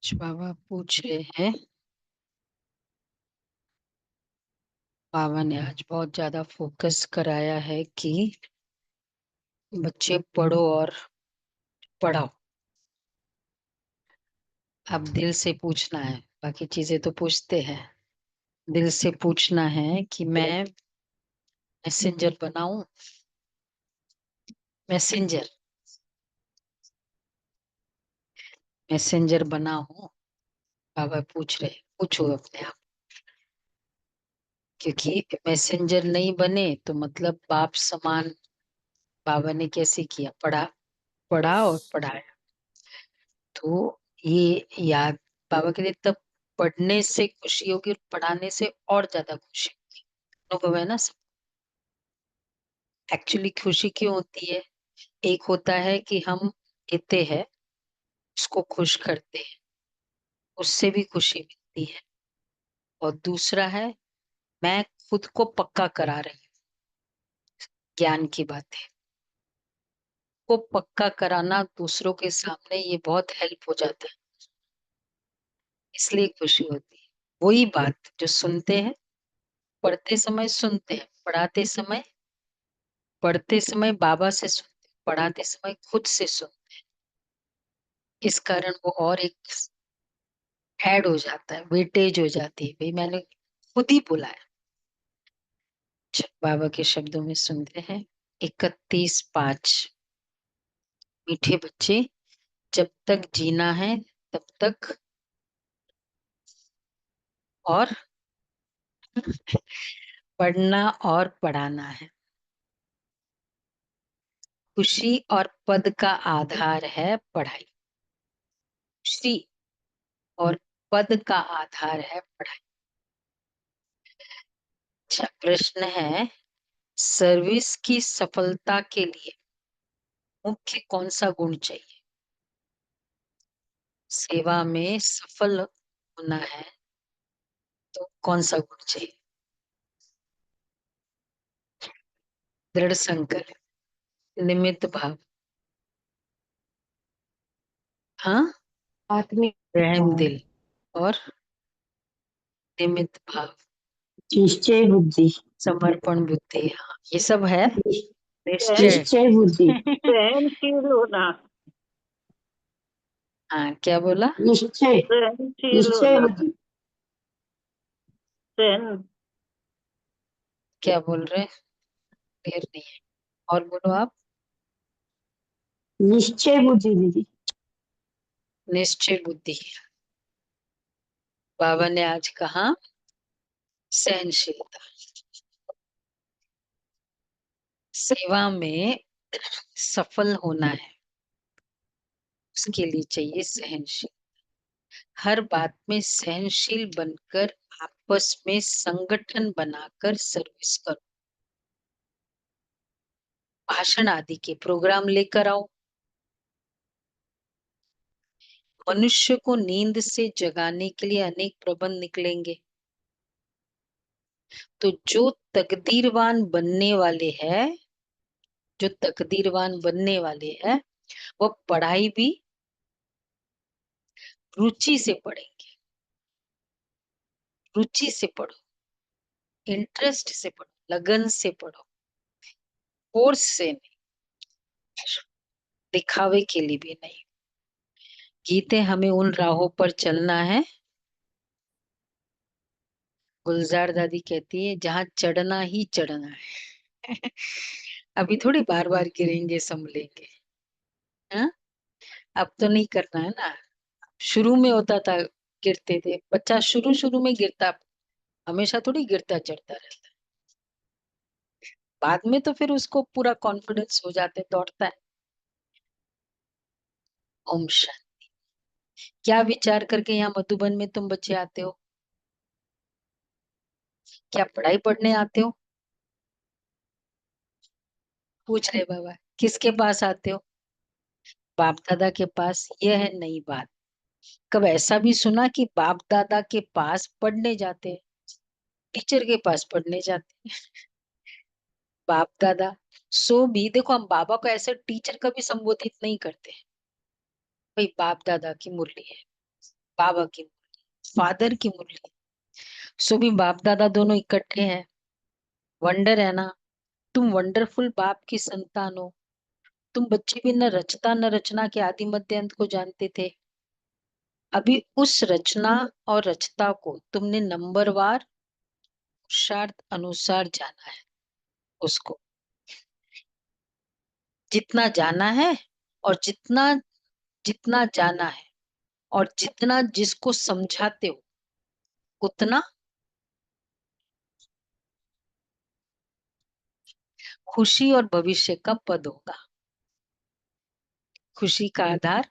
बाबा पूछ रहे हैं। बाबा ने आज बहुत ज्यादा फोकस कराया है कि बच्चे पढ़ो और पढ़ाओ। अब दिल से पूछना है, बाकी चीजें तो पूछते हैं। दिल से पूछना है कि मैं मैसेंजर बनाऊं। मैसेंजर मैसेंजर बना हूं। बाबा पूछ रहे, पूछो अपने आप। क्योंकि मैसेंजर नहीं बने तो मतलब बाप समान बाबा ने कैसे किया, पढ़ा पढ़ा और पढ़ाया। तो ये याद बाबा के लिए तब पढ़ने से खुशी होगी और पढ़ाने से और ज्यादा खुशी होगी। अनुभव है ना सब। एक्चुअली खुशी क्यों होती है? एक होता है कि हम देते हैं, उसको खुश करते हैं, उससे भी खुशी मिलती है। और दूसरा है, मैं खुद को पक्का करा रही हूँ। ज्ञान की बात है, को पक्का कराना दूसरों के सामने, ये बहुत हेल्प हो जाता है, इसलिए खुशी होती है। वही बात जो सुनते हैं, पढ़ते समय सुनते हैं, पढ़ते समय बाबा से सुनते, पढ़ाते समय खुद से सुनते। इस कारण वो और एक ऐड हो जाता है, वेटेज हो जाती है, भाई मैंने खुद ही बोला है। बाबा के शब्दों में सुनते हैं। 31/5। मीठे बच्चे, जब तक जीना है तब तक और पढ़ना और पढ़ाना है। खुशी और पद का आधार है पढ़ाई। खुशी और पद का आधार है पढ़ाई। अच्छा प्रश्न है, सर्विस की सफलता के लिए मुख्य कौन सा गुण चाहिए? सेवा में सफल होना है तो कौन सा गुण चाहिए? दृढ़ संकल्प, निमित्त भाव, हाँ, आत्मिक रहम भाव, दिल और निमित्त भाव, निश्चय बुद्धि, समर्पण बुद्धि, हाँ ये सब है। निश्चय, निश्चय बुद्धि, सहनशील होना। हाँ क्या बोला? निश्चय, सहनशील निश्चय होना। बुद्धि, सहन क्या बोल रहे? क्लियर नहीं है, और बोलो आप। निश्चय बुद्धि दीदी। निश्चय बुद्धि। बाबा ने आज कहा सहनशीलता। सेवा में सफल होना है, उसके लिए चाहिए सहनशील। हर बात में सहनशील बनकर आपस में संगठन बनाकर सर्विस करो। भाषण आदि के प्रोग्राम लेकर आओ। मनुष्य को नींद से जगाने के लिए अनेक प्रबंध निकलेंगे। तो जो तकदीरवान बनने वाले हैं, जो तकदीरवान बनने वाले हैं, वो पढ़ाई भी रुचि से पढ़ेंगे। रुचि से पढ़ो, इंटरेस्ट से पढ़ो, लगन से पढ़ो, फोर्स से नहीं, दिखावे के लिए भी नहीं। गीते हमें उन राहों पर चलना है। गुलजार दादी कहती है जहां चढ़ना ही चढ़ना है। अभी थोड़ी बार बार गिरेंगे संभलेंगे, हाँ? अब तो नहीं करना है ना। शुरू में होता था, गिरते थे, बच्चा शुरू शुरू में गिरता, हमेशा थोड़ी गिरता चढ़ता रहता है। बाद में तो फिर उसको पूरा कॉन्फिडेंस हो जाते, दौड़ता है। ओम शांति। क्या विचार करके यहाँ मधुबन में तुम बच्चे आते हो? क्या पढ़ाई पढ़ने आते हो? पूछ रहे बाबा, किसके पास आते हो? बाप दादा के पास। यह है नई बात। कब ऐसा भी सुना कि बाप दादा के पास पढ़ने जाते हैं, टीचर के पास पढ़ने जाते हैं? बाप दादा, सो भी देखो, हम बाबा को ऐसे टीचर कभी संबोधित नहीं करते हैं। भाई बाप दादा की मुरली है, बाबा की फादर की मुरली। सो भी बाप दादा दोनों इकट्ठे हैं। वंडर है ना, तुम वंडरफुल बाप की संतान हो। तुम बच्चे भी न रचता न रचना के आदि मध्य अंत को जानते थे। अभी उस रचना और रचता को तुमने नंबरवार पुरुषार्थ अनुसार जाना है। उसको जितना जाना है, और जितना जितना जाना है, और जितना जिसको समझाते हो उतना खुशी और भविष्य का पद होगा। खुशी का आधार,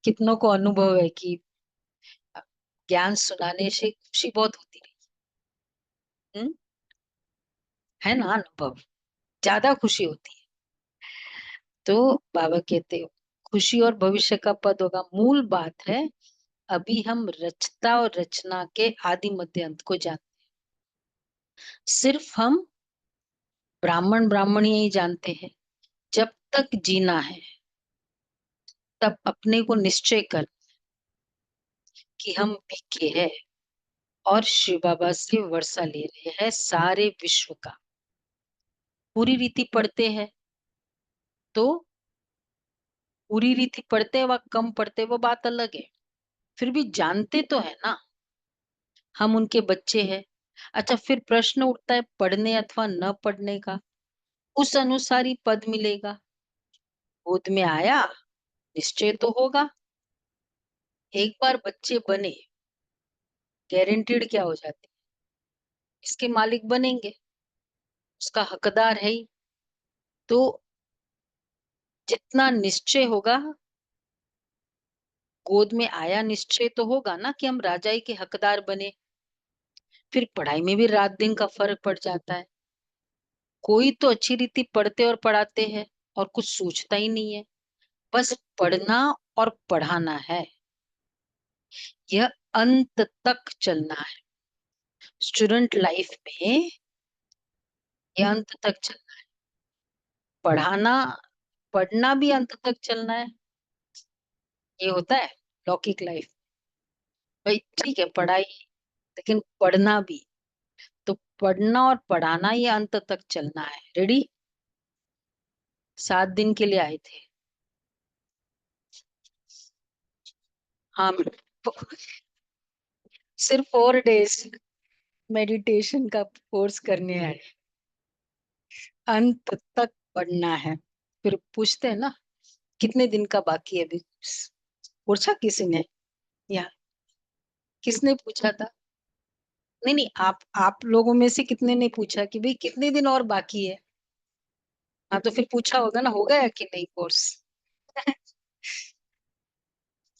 कितनों को अनुभव है कि ज्ञान सुनाने से खुशी बहुत होती रही। है ना अनुभव, ज्यादा खुशी होती है। तो बाबा कहते हो खुशी और भविष्य का पद होगा। मूल बात है, अभी हम रचता और रचना के आदि मध्य अंत को जानते। सिर्फ हम ब्राह्मण ब्राह्मणी ही जानते हैं। जब तक जीना है तब अपने को निश्चय कर कि हम भीखे हैं और शिव बाबा से वर्षा ले रहे हैं सारे विश्व का। पूरी रीति पढ़ते हैं तो पूरी रीति पढ़ते हैं व कम पढ़ते हैं, वो बात अलग है। फिर भी जानते तो है ना, हम उनके बच्चे हैं। अच्छा, फिर प्रश्न उठता है पढ़ने अथवा न पढ़ने का। उस अनुसार ही पद मिलेगा। गोद में आया, निश्चय तो होगा। एक बार बच्चे बने, गारंटीड क्या हो जाती, इसके मालिक बनेंगे, उसका हकदार है ही। तो जितना निश्चय होगा, गोद में आया निश्चय तो होगा ना कि हम राजाई के हकदार बने। फिर पढ़ाई में भी रात दिन का फर्क पड़ जाता है। कोई तो अच्छी रीति पढ़ते और पढ़ाते हैं और कुछ सोचता ही नहीं है, बस पढ़ना और पढ़ाना है। यह अंत तक चलना है। स्टूडेंट लाइफ में यह अंत तक चलना है। पढ़ाना, पढ़ना भी अंत तक चलना है। ये होता है लौकिक लाइफ। भाई ठीक है पढ़ाई, लेकिन पढ़ना भी। तो पढ़ना और पढ़ाना ये अंत तक चलना है। रेडी? 7 दिन के लिए आए थे। हाँ, सिर्फ 4 डेज मेडिटेशन का कोर्स करने आए। अंत तक पढ़ना है। फिर पूछते हैं ना कितने दिन का बाकी है अभी। पूछा किसी ने? या किसने पूछा था? नहीं नहीं, आप लोगों में से कितने ने पूछा कि भाई कितने दिन और बाकी है? हाँ, तो फिर पूछा होगा ना हो गया कि नहीं कोर्स।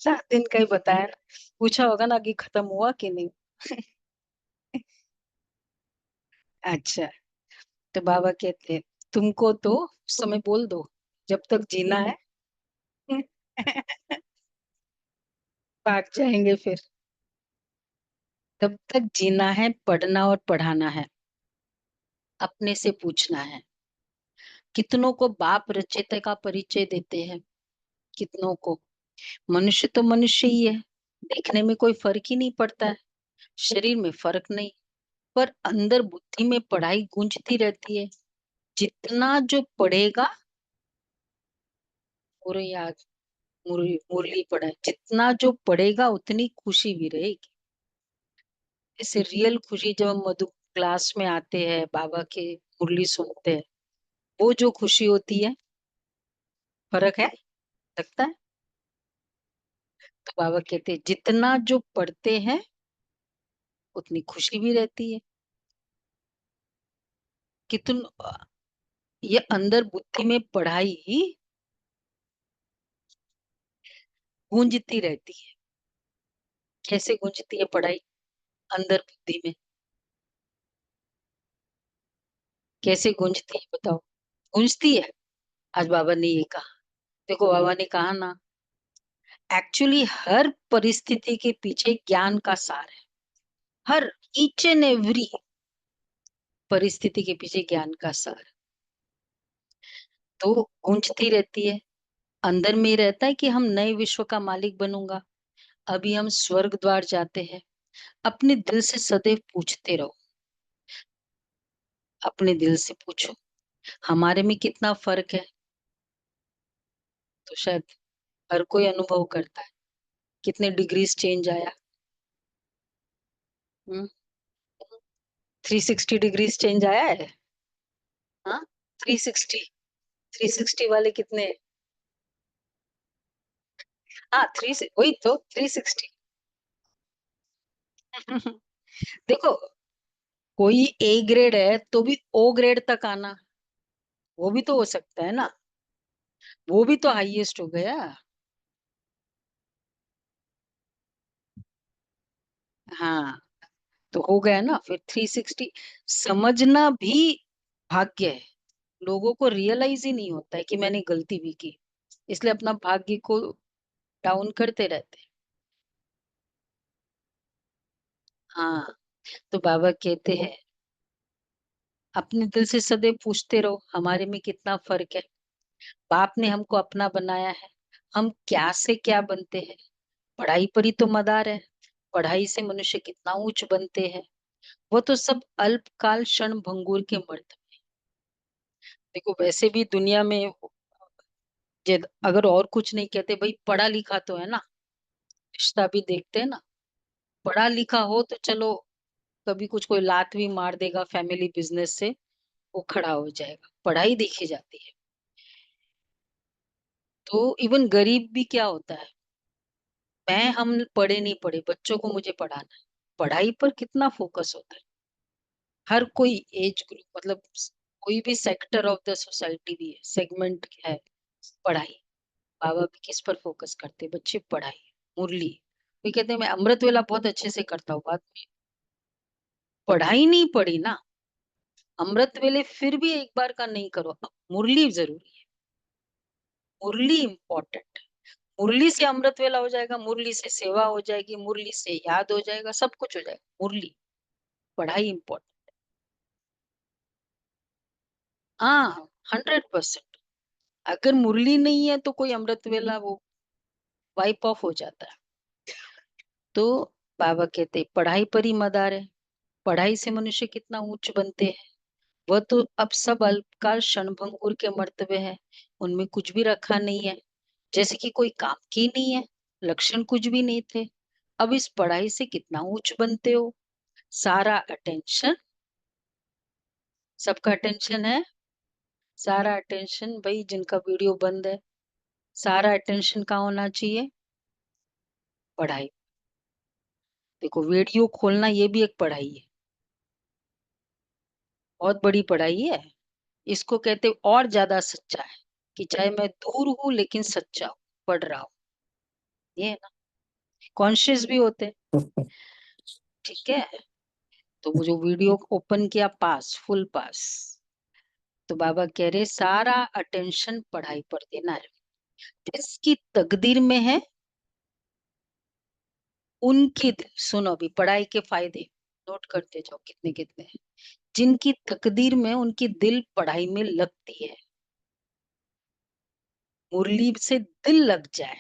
7 दिन का ही बताया ना। पूछा होगा ना कि खत्म हुआ कि नहीं। अच्छा, तो बाबा कहते हैं तुमको तो उस समय बोल दो जब तक जीना है। भाग जाएंगे फिर। तब तक जीना है, पढ़ना और पढ़ाना है। अपने से पूछना है। कितनों को बाप रचयिता का परिचय देते हैं, कितनों को। मनुष्य तो मनुष्य ही है, देखने में कोई फर्क ही नहीं पड़ता है। शरीर में फर्क नहीं, पर अंदर बुद्धि में पढ़ाई गूंजती रहती है। जितना जो पढ़ेगा, पूरे याद मुरली मुरली पढ़ा है, जितना जो पढ़ेगा उतनी खुशी भी रहेगी। जैसे रियल खुशी जब हम मधु क्लास में आते हैं, बाबा के मुरली सुनते हैं, वो जो खुशी होती है, फर्क है, लगता है। तो बाबा कहते हैं जितना जो पढ़ते हैं उतनी खुशी भी रहती है। कितन ये अंदर बुद्धि में पढ़ाई ही गूंजती रहती है। कैसे गूंजती है पढ़ाई अंदर बुद्धि में? कैसे गूंजती है बताओ? गूंजती है। आज बाबा ने ये कहा, देखो बाबा ने कहा ना, एक्चुअली हर परिस्थिति के पीछे ज्ञान का सार है। हर ईच एंड एवरी परिस्थिति के पीछे ज्ञान का सार। तो गूंजती रहती है। अंदर में ही रहता है कि हम नए विश्व का मालिक बनूंगा। अभी हम स्वर्ग द्वार जाते हैं। अपने दिल से सदैव पूछते रहो, अपने दिल से पूछो हमारे में कितना फर्क है। तो शायद हर कोई अनुभव करता है कितने डिग्रीज चेंज आया। 360 डिग्रीज चेंज आया है। हाँ, 360 वाले कितने। हाँ, वही तो 360। देखो, कोई ए ग्रेड है तो भी ओ ग्रेड तक आना, वो भी तो हो सकता है ना। वो भी तो हाईएस्ट हो गया। हाँ, तो हो गया ना फिर 360। समझना भी भाग्य है। लोगों को रियलाइज ही नहीं होता है कि मैंने गलती भी की, इसलिए अपना भाग्य को डाउन करते रहते हैं। हाँ, तो बाबा कहते हैं अपने दिल से सदैव पूछते रहो हमारे में कितना फर्क है। बाप ने हमको अपना बनाया है, हम क्या से क्या बनते हैं। पढ़ाई पर ही तो मदार है। पढ़ाई से मनुष्य कितना ऊंच बनते हैं। वो तो सब अल्पकाल क्षण भंगुर के मर्द। देखो, वैसे भी दुनिया में अगर और कुछ नहीं कहते भाई, पढ़ा लिखा तो है ना। रिश्ता भी देखते हैं ना। पढ़ा लिखा हो तो चलो, कभी कुछ कोई लात भी मार देगा फैमिली बिजनेस से, वो खड़ा हो जाएगा। पढ़ाई देखी जाती है। तो इवन गरीब भी क्या होता है, हम पढ़े नहीं पढ़े, बच्चों को मुझे पढ़ाना है। पढ़ाई पर कितना फोकस होता है। हर कोई एज ग्रुप, मतलब कोई भी सेक्टर ऑफ द सोसाइटी भी है, सेगमेंट है। पढ़ाई। बाबा भी किस पर फोकस करते हैं? बच्चे पढ़ाई। मुरली वे कहते हैं मैं अमृत वेला बहुत अच्छे से करता हूँ, बाद में पढ़ाई नहीं पढ़ी ना। अमृत वेले फिर भी एक बार का नहीं करो, मुरली जरूरी है। मुरली इम्पोर्टेंट। मुरली से अमृत वेला हो जाएगा, मुरली से सेवा हो जाएगी, मुरली से याद हो जाएगा, सब कुछ हो जाएगा। मुरली, पढ़ाई इम्पोर्टेंट। हाँ, 100%। अगर मुरली नहीं है तो कोई अमृत वेला वो वाइप ऑफ हो जाता है। तो बाबा कहते पढ़ाई पर ही मदार है। पढ़ाई से मनुष्य कितना ऊंच बनते हैं। वह तो अब सब अल्पकाल क्षणभंगुर के मर्तबे है। उनमें कुछ भी रखा नहीं है, जैसे कि कोई काम की नहीं है। लक्षण कुछ भी नहीं थे। अब इस पढ़ाई से कितना ऊंच बनते हो। सारा अटेंशन, सबका अटेंशन है। सारा अटेंशन भाई, जिनका वीडियो बंद है, सारा अटेंशन कहाँ होना चाहिए? पढ़ाई। देखो, वीडियो खोलना ये भी एक पढ़ाई है। बहुत बड़ी पढ़ाई है। इसको कहते और ज्यादा सच्चा है, कि चाहे मैं दूर हूं लेकिन सच्चा हूं, पढ़ रहा हूं। ये है ना, कॉन्शियस भी होते हैं। ठीक है। तो वो जो वीडियो ओपन किया, पास, फुल पास। तो बाबा कह रहे सारा अटेंशन पढ़ाई पर देना है। जिसकी तकदीर में है उनकी सुनो अभी पढ़ाई के फायदे नोट करते जाओ कितने कितने हैं। जिनकी तकदीर में उनकी दिल पढ़ाई में लगती है, मुरली से दिल लग जाए,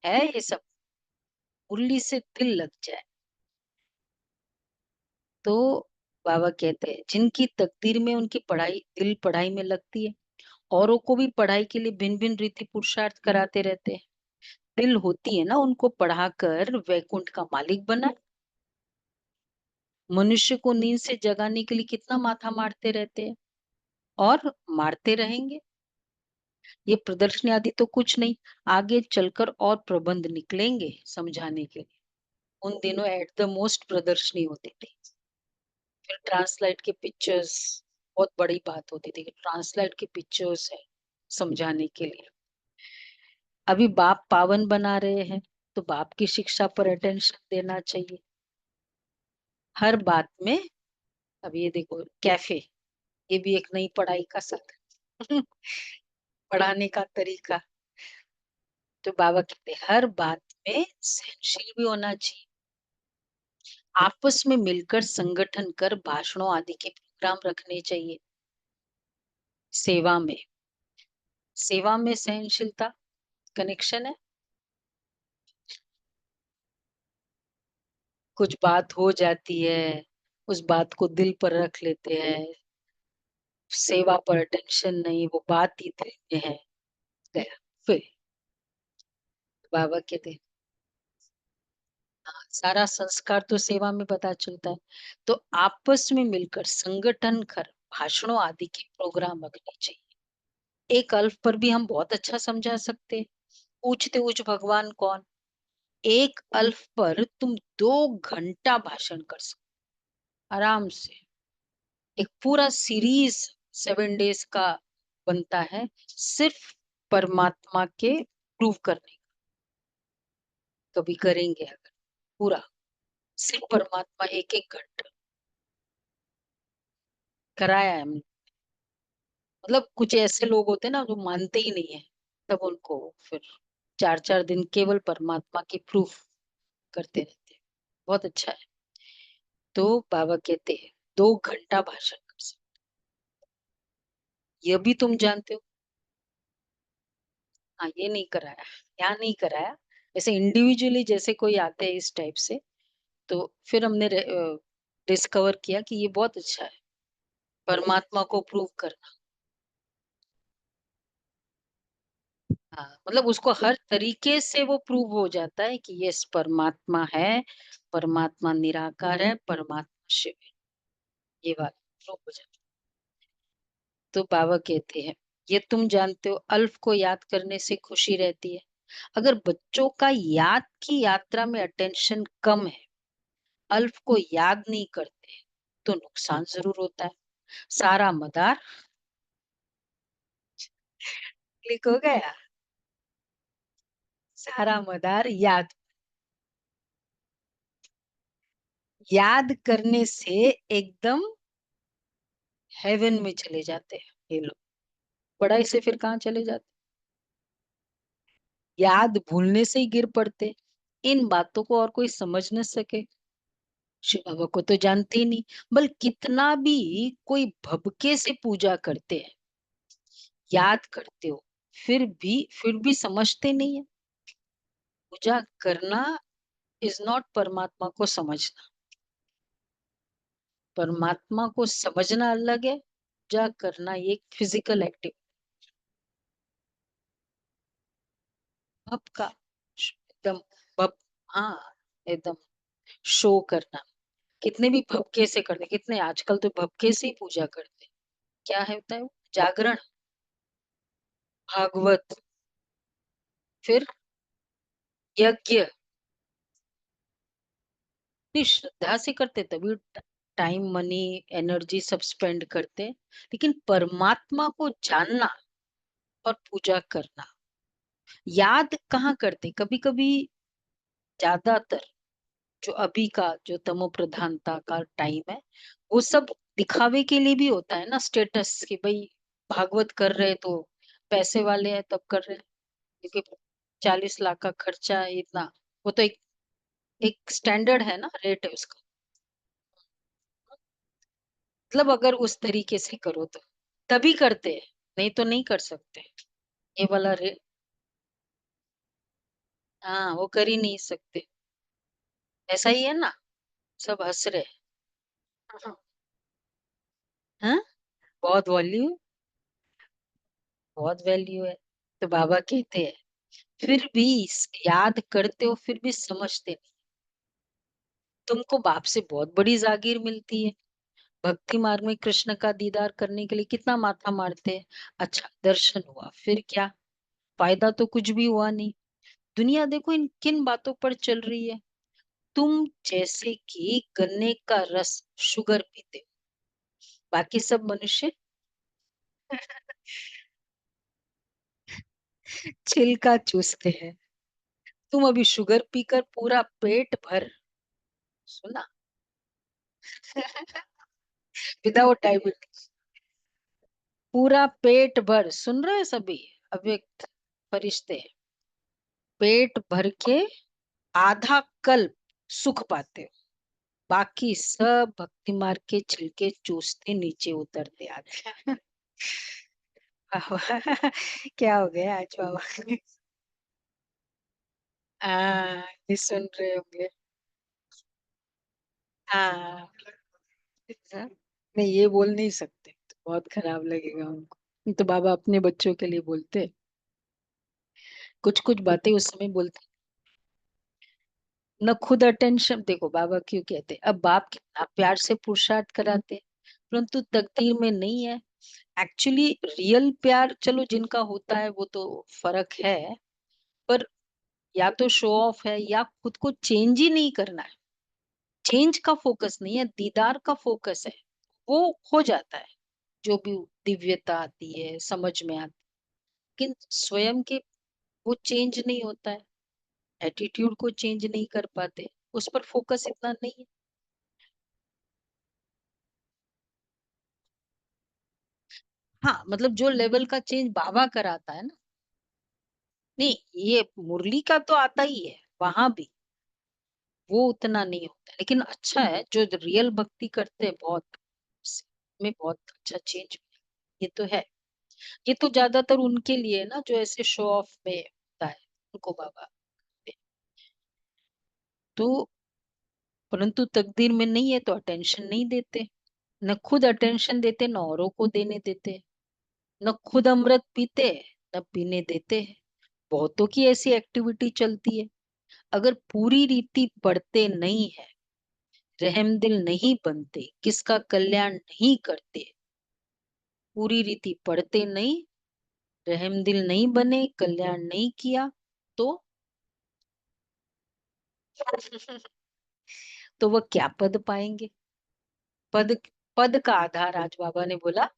है ये सब। मुरली से दिल लग जाए। तो बाबा कहते हैं जिनकी तकदीर में उनकी पढ़ाई, दिल पढ़ाई में लगती है, औरों को भी पढ़ाई के लिए भिन्न भिन्न रीति पुरुषार्थ कराते रहते हैं। दिल होती है ना उनको पढ़ाकर वैकुंठ का मालिक बना। मनुष्य को नींद से जगाने के लिए कितना माथा मारते रहते हैं, और मारते रहेंगे। ये प्रदर्शनी आदि तो कुछ नहीं, आगे चलकर और प्रबंध निकलेंगे समझाने के लिए। उन दिनों एट द मोस्ट प्रदर्शनी होती थी। फिर ट्रांसलाइट के पिक्चर्स, बहुत बड़ी बात होती थी कि ट्रांसलाइट के पिक्चर्स है समझाने के लिए। अभी बाप पावन बना रहे हैं, तो बाप की शिक्षा पर अटेंशन देना चाहिए हर बात में। अब ये देखो कैफे, ये भी एक नई पढ़ाई का साधन। पढ़ाने का तरीका। तो बाबा कहते हैं, हर बात में सहनशील भी होना चाहिए। आपस में मिलकर संगठन कर भाषणों आदि के प्रोग्राम रखने चाहिए। सेवा में, सेवा में सहनशीलता कनेक्शन है। कुछ बात हो जाती है, उस बात को दिल पर रख लेते हैं, सेवा पर अटेंशन नहीं, वो बात ही दिल में है, गया फिर। बाबा कहते, हाँ, सारा संस्कार तो सेवा में पता चलता है। तो आपस में मिलकर संगठन कर भाषणों आदि के प्रोग्राम रखने चाहिए। एक अल्प पर भी हम बहुत अच्छा समझा सकते हैं। पूछते उच्च भगवान कौन, एक अल्प पर तुम 2 घंटा भाषण कर सकते आराम से। एक पूरा सीरीज 7 डेज का बनता है, सिर्फ परमात्मा के प्रूव करने। कभी करेंगे अगर पूरा, सिर्फ परमात्मा 1-1 घंटा कराया है हमने। मतलब कुछ ऐसे लोग होते हैं ना जो मानते ही नहीं है, तब उनको फिर 4-4 दिन केवल परमात्मा की प्रूफ करते रहते हैं। बहुत अच्छा है। तो बाबा कहते हैं 2 घंटा भाषण कर सकते, ये भी तुम जानते हो। हाँ, ये नहीं कराया, यहाँ नहीं कराया। ऐसे इंडिविजुअली जैसे कोई आते हैं इस टाइप से, तो फिर हमने डिस्कवर किया कि ये बहुत अच्छा है, परमात्मा को प्रूव करना। हाँ, मतलब उसको हर तरीके से वो प्रूव हो जाता है कि यस परमात्मा है, परमात्मा निराकार है, परमात्मा शिव है, ये बात प्रूव हो जाती है। तो बाबा कहते हैं, ये तुम जानते हो अल्फ को याद करने से खुशी रहती है। अगर बच्चों का याद की यात्रा में अटेंशन कम है, अल्फ को याद नहीं करते, तो नुकसान जरूर होता है। सारा मदार क्लिक हो गया, सारा मदार याद, याद करने से एकदम हेवन में चले जाते हैं ये लोग। पढ़ाई से फिर कहाँ चले जाते, याद भूलने से ही गिर पड़ते। इन बातों को और कोई समझ न सके, शिव बाबा को तो जानते ही नहीं। बल कितना भी कोई भबके से पूजा करते हैं, याद करते हो, फिर भी समझते नहीं है। पूजा करना इज नॉट परमात्मा को समझना, परमात्मा को समझना अलग है, पूजा करना ये एक फिजिकल एक्टिविटी। भब का एकदम, भब, हाँ, एकदम शो करना। कितने भी भबके से करते, कितने आजकल तो भबके से ही पूजा करते। क्या है होता है वो? जागरण, भागवत, फिर यज्ञ, इतनी श्रद्धा से करते, तभी टाइम मनी एनर्जी सब स्पेंड करते। लेकिन परमात्मा को जानना और पूजा करना, याद कहाँ करते। कभी कभी ज्यादातर जो अभी का जो तमो प्रधानता का टाइम है, वो सब दिखावे के लिए भी होता है ना, स्टेटस कि भाई भागवत कर रहे तो पैसे वाले हैं तब कर रहे हैं, क्योंकि 40 लाख का खर्चा है इतना। वो तो एक एक स्टैंडर्ड है ना, रेट है उसका। मतलब अगर उस तरीके से करो तो तभी करते हैं, नहीं तो नहीं कर सकते। ये वाला रे, हाँ, वो कर ही नहीं सकते। ऐसा ही है ना, सब हंस रहे हैं। हाँ, बहुत वैल्यू, बहुत वैल्यू है। तो बाबा कहते हैं, फिर भी याद करते हो, फिर भी समझते नहीं। तुमको बाप से बहुत बड़ी जागीर मिलती है। भक्ति मार्ग में कृष्ण का दीदार करने के लिए कितना माथा मारते हैं। अच्छा, दर्शन हुआ, फिर क्या फायदा, तो कुछ भी हुआ नहीं। दुनिया देखो इन किन बातों पर चल रही है। तुम जैसे कि गन्ने का रस शुगर पीते हो, बाकी सब मनुष्य छिलका चूसते हैं। तुम अभी शुगर पीकर पूरा पेट भर, सुना, विदाउट डायबिटीज, पूरा पेट भर, सुन रहे हैं सभी अव्यक्त फरिश्ते, पेट भर के आधा कल्प सुख पाते हो, बाकी सब भक्ति मार के छिलके चूसते नीचे उतरते आते। क्या हो गया आज बाबा। हाँ, ये सुन रहे होंगे। हाँ, हाँ, नहीं ये बोल नहीं सकते तो बहुत खराब लगेगा उनको, तो बाबा अपने बच्चों के लिए बोलते, कुछ कुछ बातें उस समय बोलते। न खुद अटेंशन, देखो बाबा क्यों कहते, अब बाप कितना प्यार से पुरुषार्थ कराते, परंतु तकदीर में नहीं है। एक्चुअली रियल प्यार चलो जिनका होता है वो तो फर्क है, पर या तो शो ऑफ है या खुद को चेंज ही नहीं करना है। चेंज का फोकस नहीं है, दीदार का फोकस है, वो हो जाता है। जो भी दिव्यता आती है समझ में आती है, लेकिन स्वयं के वो चेंज नहीं होता है, एटीट्यूड को चेंज नहीं कर पाते, उस पर फोकस इतना नहीं है। हाँ मतलब जो लेवल का चेंज बाबा कराता है ना, नहीं ये मुरली का तो आता ही है, वहां भी वो उतना नहीं होता, लेकिन अच्छा है जो रियल भक्ति करते हैं, बहुत में बहुत अच्छा चेंज, ये तो है। ये तो ज्यादातर उनके लिए है ना जो ऐसे शो ऑफ में होता है, उनको बाबा दे। तो परंतु तकदीर में नहीं है तो अटेंशन नहीं देते, न खुद अटेंशन देते न औरों को देने देते, न खुद अमृत पीते न पीने देते हैं। बहुतों की ऐसी एक्टिविटी चलती है, अगर पूरी रीति पढ़ते नहीं है, रहम दिल नहीं बनते, किसका कल्याण नहीं करते, पूरी रीति पढ़ते नहीं, रहम दिल नहीं बने, कल्याण नहीं किया, तो तो वह क्या पद पाएंगे। पद, पद का आधार आज बाबा ने बोला,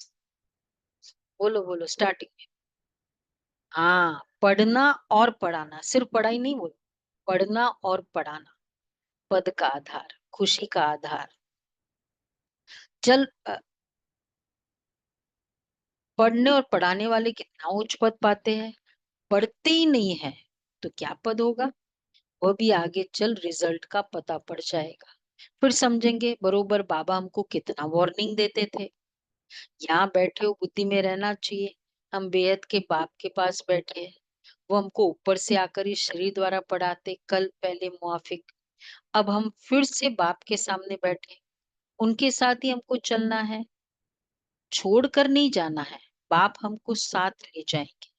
बोलो बोलो स्टार्टिंग में। हाँ पढ़ना और पढ़ाना, सिर्फ पढ़ाई नहीं बोल, पढ़ना और पढ़ाना पद का आधार, खुशी का आधार। चल पढ़ने और पढ़ाने वाले कितना उच्च पद पाते हैं, पढ़ते ही नहीं है तो क्या पद होगा। वह भी आगे चल रिजल्ट का पता पड़ जाएगा, फिर समझेंगे बरोबर बाबा हमको कितना वार्निंग देते थे। यहाँ बैठे हो बुद्धि में रहना चाहिए, हम बेहद के बाप के पास बैठे हैं, वो हमको ऊपर से आकर इस शरीर द्वारा पढ़ाते, कल पहले मुआफिक, अब हम फिर से बाप के सामने बैठे, उनके साथ ही हमको चलना है, छोड़कर नहीं जाना है, बाप हमको साथ ले जाएंगे,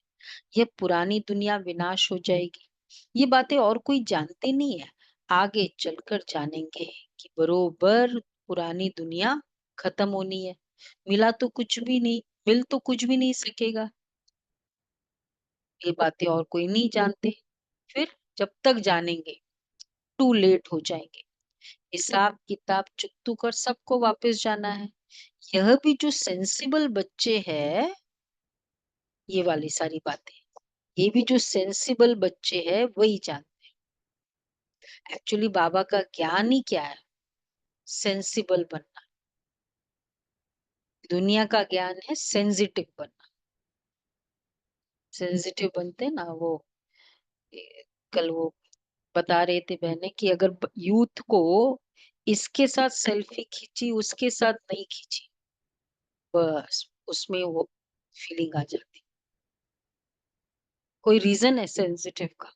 ये पुरानी दुनिया विनाश हो जाएगी। ये बातें और कोई जानते नहीं है, आगे चलकर जानेंगे कि बरोबर पुरानी दुनिया खत्म होनी है, मिला तो कुछ भी नहीं, मिल तो कुछ भी नहीं सकेगा, ये बातें और कोई नहीं जानते। फिर जब तक जानेंगे टू लेट हो जाएंगे, हिसाब किताब चुकतू कर सबको वापस जाना है। यह भी जो सेंसिबल बच्चे हैं, ये वाली सारी बातें, ये भी जो सेंसिबल बच्चे हैं वही जानते। एक्चुअली बाबा का ज्ञान ही क्या है, सेंसिबल बनना। दुनिया का ज्ञान है सेंसिटिव बनना, सेंसिटिव बनते ना वो। कल वो बता रहे थे बहने कि अगर यूथ को इसके साथ सेल्फी खींची उसके साथ नहीं खींची, बस उसमें वो फीलिंग आ जाती, कोई रीजन है सेंसिटिव का।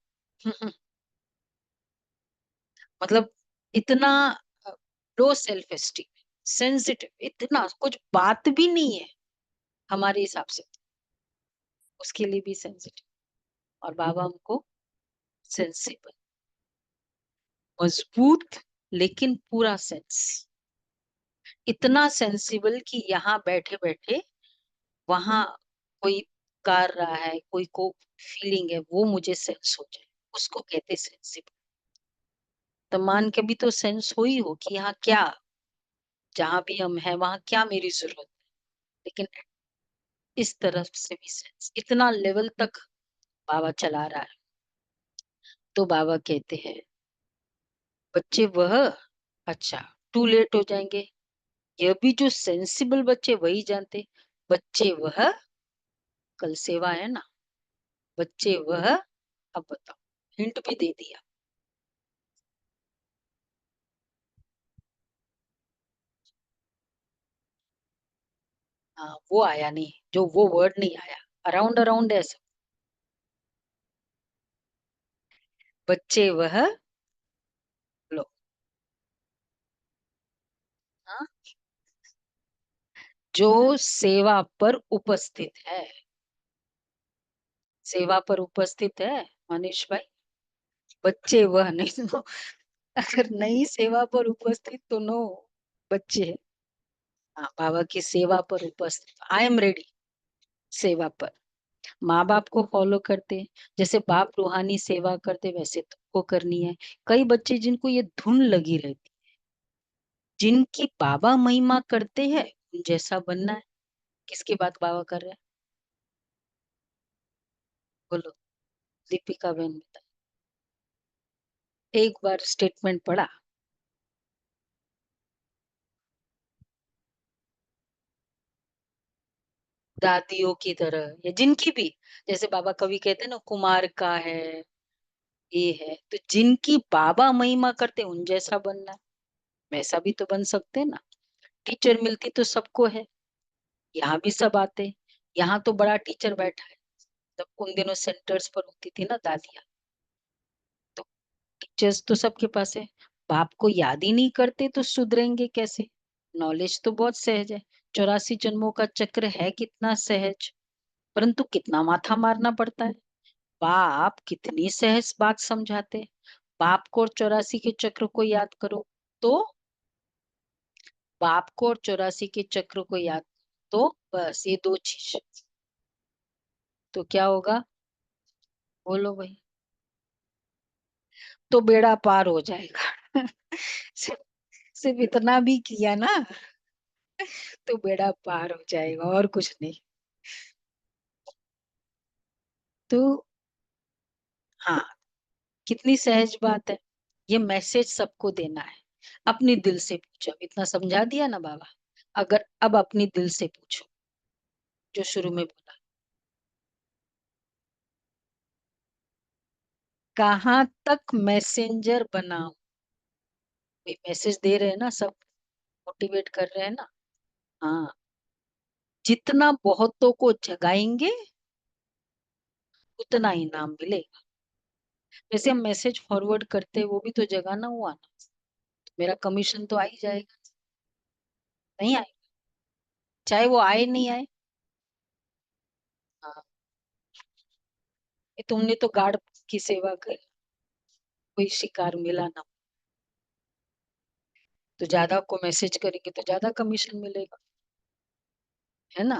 मतलब इतना लो सेल्फ एस्टीम, सेंसिटिव, इतना कुछ बात भी नहीं है हमारे हिसाब से, उसके लिए भी सेंसिटिव। और बाबा हमको सेंसिबल, मजबूत, लेकिन पूरा सेंस, इतना सेंसिबल कि यहाँ बैठे बैठे वहां कोई कर रहा है, कोई को फीलिंग है वो मुझे सेंस हो जाए, उसको कहते सेंसिबल। तो मान के भी तो सेंस हो ही हो कि यहाँ क्या, जहां भी हम हैं वहां क्या मेरी जरूरत है, लेकिन इस तरफ से भी सेंस, इतना लेवल तक बाबा चला रहा है। तो बाबा कहते हैं बच्चे वह, अच्छा टू लेट हो जाएंगे, यह भी जो सेंसिबल बच्चे वही जानते, बच्चे वह, कल सेवा है ना, बच्चे वह, अब बताओ, हिंट भी दे दिया। हाँ वो आया नहीं, जो वो वर्ड नहीं आया, अराउंड अराउंड ऐसा, बच्चे वह, लो जो सेवा पर उपस्थित है। सेवा पर उपस्थित है मनीष भाई। बच्चे वह नहीं तो अगर नहीं सेवा पर उपस्थित तो नो बच्चे है। हाँ, बाबा की सेवा पर उपस्थित, आई एम रेडी। सेवा पर माँ बाप को फॉलो करते, जैसे बाप रूहानी सेवा करते वैसे तुमको करनी है। कई बच्चे जिनको ये धुन लगी रहती, जिनकी बाबा महिमा करते हैं उन जैसा बनना है। किसकी बात बाबा कर रहे हैं बोलो? दीपिका बहन बता। एक बार स्टेटमेंट पढ़ा। दादियों की तरह या जिनकी भी, जैसे बाबा कभी कहते हैं ना कुमार का है, ये है, तो जिनकी बाबा महिमा करते उन जैसा बनना है। वैसा भी तो बन सकते हैं ना। टीचर मिलती तो सबको है, यहाँ भी सब आते। यहाँ तो बड़ा टीचर बैठा है। जब उन दिनों सेंटर्स पर होती थी ना दादियाँ, तो टीचर्स तो सबके पास है। बाप को याद ही नहीं करते तो सुधरेंगे कैसे? नॉलेज तो बहुत सहज है। 84 जन्मों का चक्र है कितना सहज, परंतु कितना माथा मारना पड़ता है। बाप कितनी सहज बात समझाते। बाप को और 84 के चक्र को याद करो तो, बाप को और 84 के चक्र को याद, तो बस ये दो चीज, तो क्या होगा बोलो भाई? तो बेड़ा पार हो जाएगा। सिर्फ सिर्फ इतना भी किया ना तो बेड़ा पार हो जाएगा और कुछ नहीं। तो हाँ, कितनी सहज बात है। ये मैसेज सबको देना है। अपनी दिल से पूछो, इतना समझा दिया ना बाबा। अगर अब अपनी दिल से पूछो, जो शुरू में बोला, कहाँ तक मैसेंजर बनाओ। मैसेज दे रहे हैं ना सब, मोटिवेट कर रहे हैं ना। हाँ, जितना बहुतों को जगाएंगे उतना ही नाम मिलेगा। जैसे हम मैसेज फॉरवर्ड करते हैं वो भी तो जगाना हुआ ना, तो मेरा कमीशन तो आ ही जाएगा। नहीं आए, चाहे वो आए नहीं आए। हाँ, ये तुमने तो गार्ड की सेवा कर, कोई शिकार मिला ना, तो ज्यादा को मैसेज करेंगे तो ज्यादा कमीशन मिलेगा, है ना?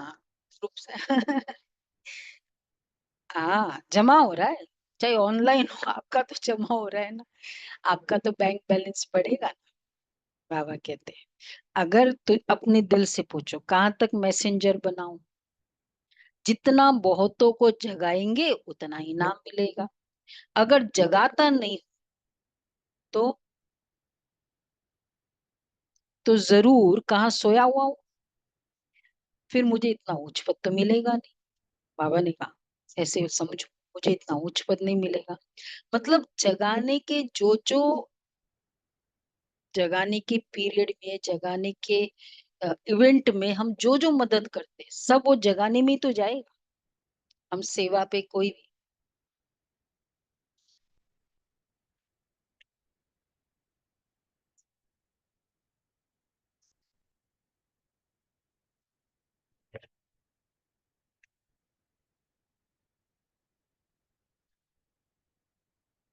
ग्रुप से हाँ, जमा हो रहा है, चाहे ऑनलाइन हो, आपका तो जमा हो रहा है ना। आपका तो बैंक बैलेंस बढ़ेगा ना। बाबा कहते हैं अगर तू अपने दिल से पूछो कहाँ तक मैसेंजर बनाऊं, जितना बहुतों को जगाएंगे उतना ही नाम मिलेगा। अगर जगाता नहीं तो जरूर कहाँ सोया हुआ हूं, फिर मुझे इतना उच्च पद तो मिलेगा नहीं। बाबा ने कहा ऐसे समझो, मुझे इतना उच्च पद नहीं मिलेगा। मतलब जगाने के जो जगाने के पीरियड में, जगाने के इवेंट में हम जो जो मदद करते हैं सब वो जगाने में ही तो जाएगा। हम सेवा पे कोई भी,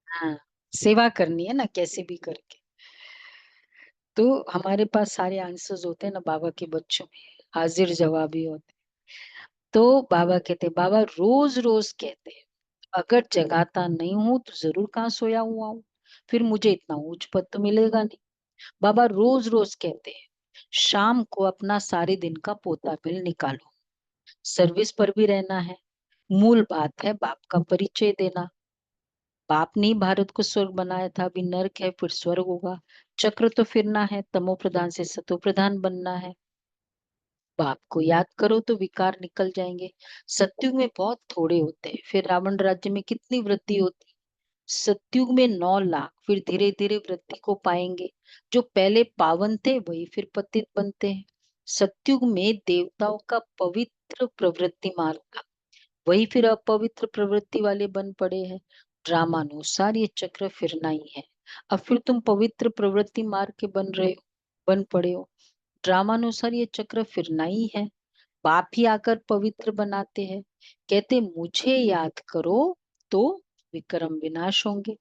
हाँ, सेवा करनी है ना कैसे भी करके। तो हमारे पास सारे आंसर्स होते हैं ना बाबा के बच्चों में, हाजिर जवाबी होते हैं। तो बाबा कहते, बाबा रोज रोज कहते हैं अगर जगाता नहीं हूं तो जरूर कहाँ सोया हुआ हूँ, फिर मुझे इतना उच्च पद तो मिलेगा नहीं। बाबा रोज रोज कहते हैं शाम को अपना सारे दिन का पोता बिल निकालो, सर्विस पर भी रहना है। मूल बात है बाप का परिचय देना। बाप ने ही भारत को स्वर्ग बनाया था, अभी नर्क है फिर स्वर्ग होगा। चक्र तो फिरना है, तमो प्रधान से सतो प्रधान बनना है। बाप को याद करो तो विकार निकल जाएंगे। सत्युग में बहुत थोड़े होते हैं, फिर रावण राज्य में कितनी वृद्धि होती। सत्युग में 9 लाख, फिर धीरे धीरे वृद्धि को पाएंगे। जो पहले पावन थे वही फिर पतित बनते हैं। सत्युग में देवताओं का पवित्र प्रवृत्ति मार्ग था, वही फिर अपवित्र प्रवृत्ति वाले बन पड़े हैं। ड्रामानुसार ये चक्र फिरना ही है। अब फिर तुम पवित्र प्रवृत्ति मार्ग के बन रहे हो, बन पड़े हो। ड्रामानुसार ये चक्र फिरना ही है। बाप ही आकर पवित्र बनाते हैं। कहते मुझे याद करो तो विक्रम विनाश होंगे।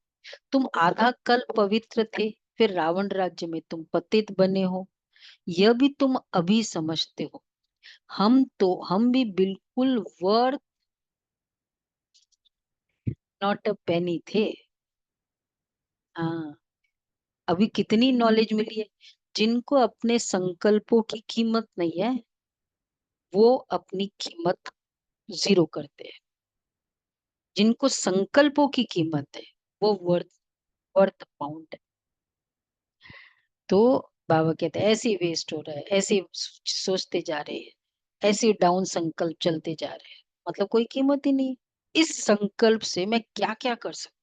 तुम आधा कल पवित्र थे, फिर रावण राज्य में तुम पतित बने हो, यह भी तुम अभी समझते हो। हम भी बिल्कुल वर्थ नॉट अ पेनी थे। हाँ, अभी कितनी नॉलेज मिली है। जिनको अपने संकल्पों की कीमत नहीं है, वो अपनी कीमत जीरो करते हैं। जिनको संकल्पों की कीमत है, वो वर्थ वर्थ पाउंड है। तो बाबा कहते हैं ऐसे ही वेस्ट हो रहा है, ऐसे ही सोचते जा रहे हैं, ऐसे डाउन संकल्प चलते जा रहे हैं, मतलब कोई कीमत ही नहीं। इस संकल्प से मैं क्या क्या कर सकता,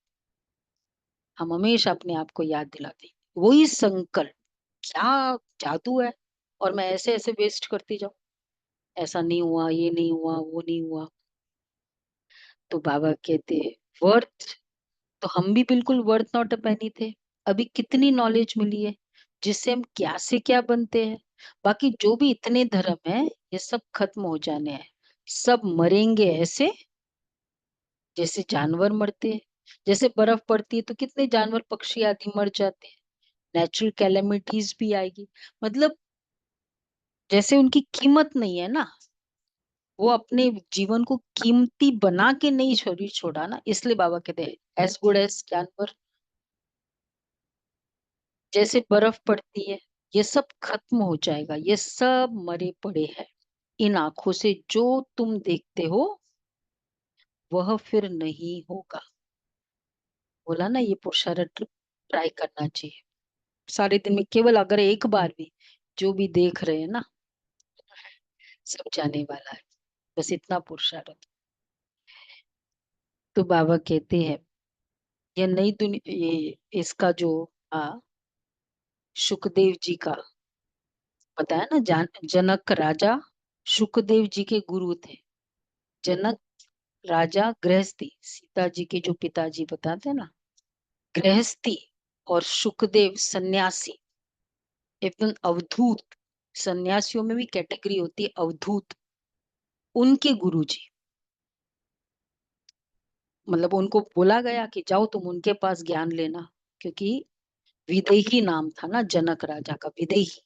हम हमेशा अपने आप को याद दिलाते हैं, वही संकल्प क्या जादू है। और मैं ऐसे ऐसे वेस्ट करती जाऊं, ऐसा नहीं हुआ, ये नहीं हुआ, वो नहीं हुआ। तो बाबा कहते हैं वर्थ, तो हम भी बिल्कुल वर्थ नॉट अ पेनी थे। अभी कितनी नॉलेज मिली है जिससे हम क्या से क्या बनते हैं। बाकी जो भी इतने धर्म है, ये सब खत्म हो जाने हैं। सब मरेंगे ऐसे जैसे जानवर मरते हैं। जैसे बर्फ पड़ती है तो कितने जानवर पक्षी आदि मर जाते हैं। नेचुरल कैलेमिटीज भी आएगी, मतलब जैसे उनकी कीमत नहीं है ना, वो अपने जीवन को कीमती बना के नहीं छोड़ा ना, इसलिए बाबा कहते हैं एज गुड एज जानवर। जैसे बर्फ पड़ती है, ये सब खत्म हो जाएगा, ये सब मरे पड़े हैं। इन आंखों से जो तुम देखते हो वह फिर नहीं होगा। बोला ना, ये पुरुषार्थ ट्राई करना चाहिए सारे दिन में, केवल अगर एक बार भी जो भी देख रहे हैं ना, सब जाने वाला है। बस इतना पुरुषार्थ। तो बाबा कहते हैं ये नई दुनिया, ये इसका जो सुखदेव जी का बताया ना, जनक राजा सुखदेव जी के गुरु थे। जनक राजा गृहस्थी, सीता जी के जो पिताजी बताते हैं ना, गृहस्थी, और सुखदेव सन्यासी, एकदम अवधूत। सन्यासियों में भी कैटेगरी होती है अवधूत। उनके गुरु जी, मतलब उनको बोला गया कि जाओ तुम उनके पास ज्ञान लेना, क्योंकि विदेही नाम था ना जनक राजा का, विदेही।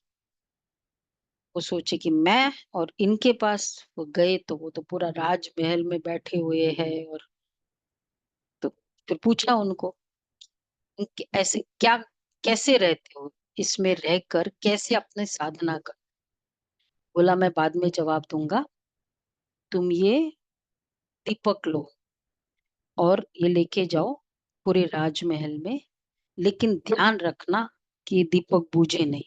वो सोचे कि मैं और इनके पास, वो गए तो वो तो पूरा राजमहल में बैठे हुए हैं। और तो फिर पूछा उनको ऐसे क्या, कैसे रहते हो, इसमें रहकर कैसे अपने साधना कर। बोला मैं बाद में जवाब दूंगा, तुम ये दीपक लो और ये लेके जाओ पूरे राजमहल में, लेकिन ध्यान रखना कि ये दीपक बुझे नहीं।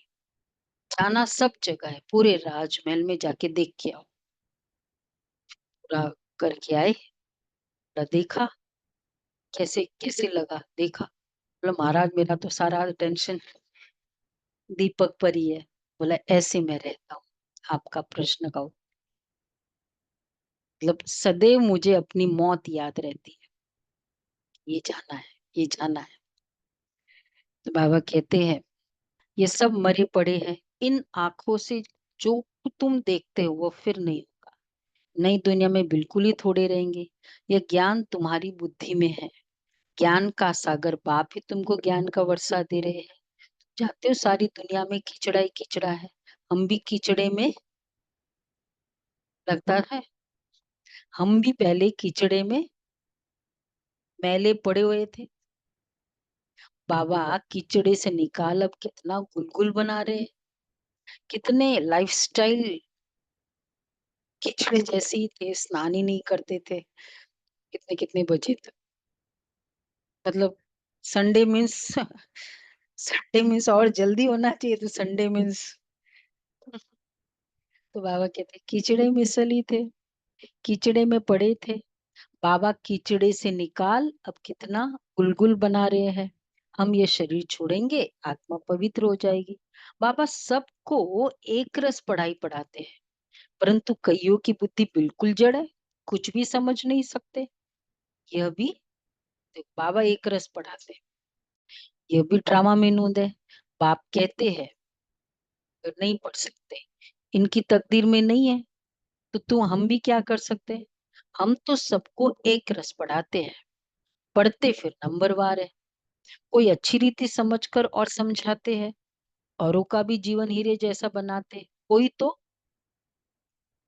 जाना सब जगह है, पूरे राजमहल में जाके देख के आओ। पूरा करके आए, पूरा देखा, कैसे कैसे लगा देखा। बोला महाराज मेरा तो सारा टेंशन दीपक पर ही है। बोला ऐसे मैं रहता हूँ, आपका प्रश्न का मतलब सदैव मुझे अपनी मौत याद रहती है, ये जाना है, ये जाना है। तो बाबा कहते हैं ये सब मरे पड़े हैं, इन आंखों से जो तुम देखते हो वो फिर नहीं होगा। नई दुनिया में बिल्कुल ही थोड़े रहेंगे। यह ज्ञान तुम्हारी बुद्धि में है। ज्ञान का सागर बाप ही तुमको ज्ञान का वर्षा दे रहे हैं। जानते हो सारी दुनिया में कीचड़ा ही कीचड़ा है। हम भी कीचड़े में लगता है, हम भी पहले कीचड़े में मैले पड़े हुए थे। बाबा कीचड़े से निकाल, अब कितना गुलगुल बना रहे हैं। कितने लाइफस्टाइल कीचड़े जैसे ही थे, स्नान ही नहीं करते थे कितने कितने बजे तक। मतलब संडे मीन्स संडे मीन्स और जल्दी होना चाहिए, तो संडे मीन्स। तो बाबा कहते कीचड़े में सली थे, कीचड़े में पड़े थे। बाबा कीचड़े से निकाल, अब कितना गुलगुल बना रहे हैं। हम ये शरीर छोड़ेंगे, आत्मा पवित्र हो जाएगी। बाबा सबको एक रस पढ़ाई पढ़ाते हैं, परंतु कईयों की बुद्धि बिल्कुल जड़ है, कुछ भी समझ नहीं सकते। यह भी बाबा एक रस पढ़ाते हैं, यह भी ड्रामा में नूंद है। बाप कहते हैं अगर नहीं पढ़ सकते, इनकी तकदीर में नहीं है, तो हम भी क्या कर सकते हैं? हम तो सबको एक रस पढ़ाते हैं, पढ़ते फिर नंबरवार है। कोई अच्छी रीति समझकर और समझाते हैं, औरों का भी जीवन हीरे जैसा बनाते। कोई तो